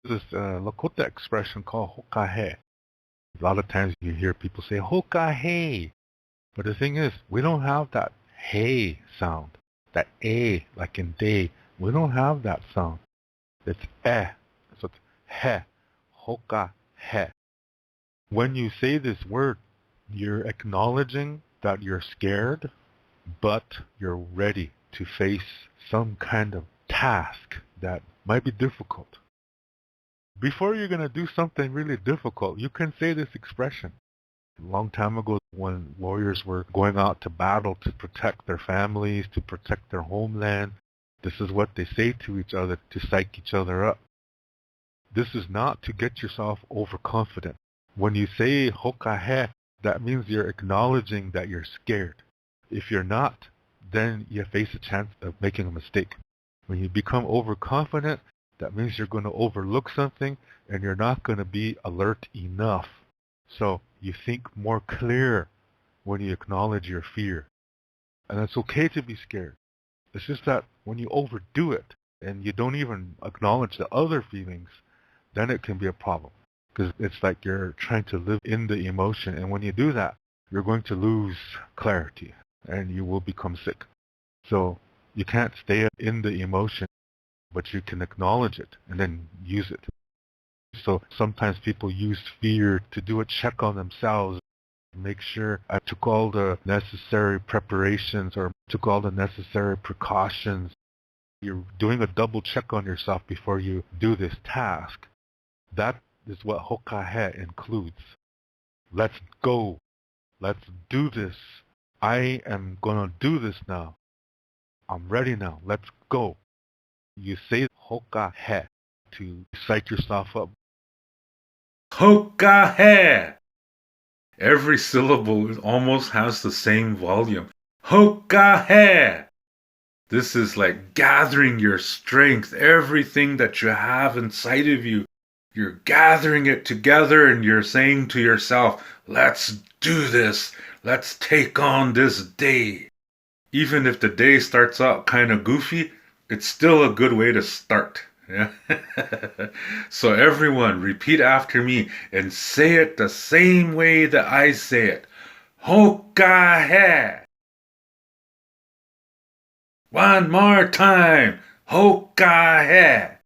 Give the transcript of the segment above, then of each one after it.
This Lakota expression called Hokahe. A lot of times you hear people say Hokahe, but the thing is, we don't have that hey sound, that a like in day. We don't have that sound. It's eh, so it's he, Hokahe. When you say this word, you're acknowledging that you're scared, but you're ready to face some kind of task that might be difficult. Before you're going to do something really difficult, you can say this expression. A long time ago, when warriors were going out to battle to protect their families, to protect their homeland, this is what they say to each other to psych each other up. This is not to get yourself overconfident. When you say Hokahe, that means you're acknowledging that you're scared. If you're not, then you face a chance of making a mistake. When you become overconfident, that means you're going to overlook something and you're not going to be alert enough. So you think more clear when you acknowledge your fear. And it's okay to be scared. It's just that when you overdo it and you don't even acknowledge the other feelings, then it can be a problem. Because it's like you're trying to live in the emotion. And when you do that, you're going to lose clarity and you will become sick. So you can't stay in the emotion, but you can acknowledge it and then use it. So sometimes people use fear to do a check on themselves, make sure I took all the necessary preparations or took all the necessary precautions. You're doing a double check on yourself before you do this task. That is what Hokahe includes. Let's go. Let's do this. I am going to do this now. I'm ready now. Let's go. You say Hokahe to psych yourself up. Hokahe! Every syllable almost has the same volume. Hokahe! This is like gathering your strength, everything that you have inside of you. You're gathering it together and you're saying to yourself, let's do this. Let's take on this day. Even if the day starts out kind of goofy, it's still a good way to start. Yeah? So everyone, repeat after me and say it the same way that I say it. Hokahe! One more time. Hokahe!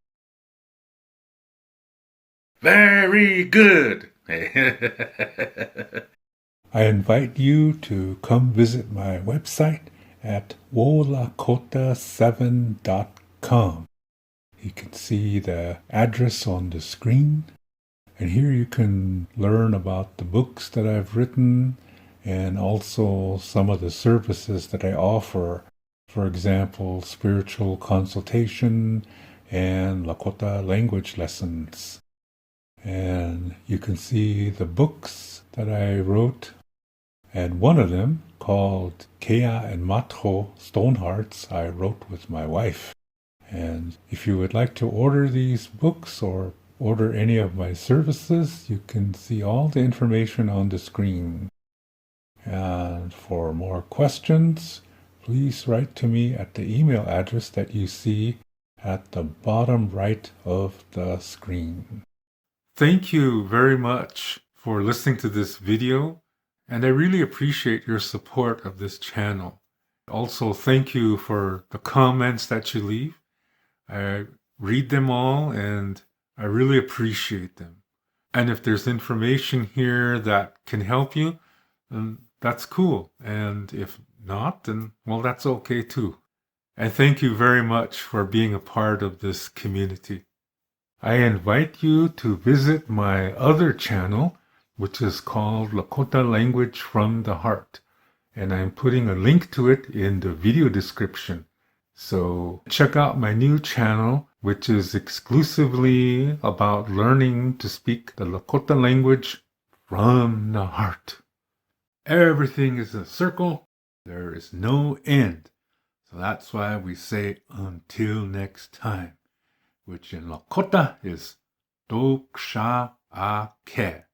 Very good. I invite you to come visit my website at wolakota7.com. You can see the address on the screen, and here you can learn about the books that I've written and also some of the services that I offer. For example, spiritual consultation and Lakota language lessons. And you can see the books that I wrote, and one of them, called Keya Mato Stonehearts, I wrote with my wife. And if you would like to order these books or order any of my services, you can see all the information on the screen. And for more questions, please write to me at the email address that you see at the bottom right of the screen. Thank you very much for listening to this video, and I really appreciate your support of this channel. Also, thank you for the comments that you leave. I read them all, and I really appreciate them. And if there's information here that can help you, then that's cool. And if not, then, well, that's okay too. And thank you very much for being a part of this community. I invite you to visit my other channel, which is called Lakota Language from the Heart. And I'm putting a link to it in the video description. So check out my new channel, which is exclusively about learning to speak the Lakota language from the heart. Everything is a circle. There is no end. So that's why we say until next time, which in Lakota is Doksha Ake.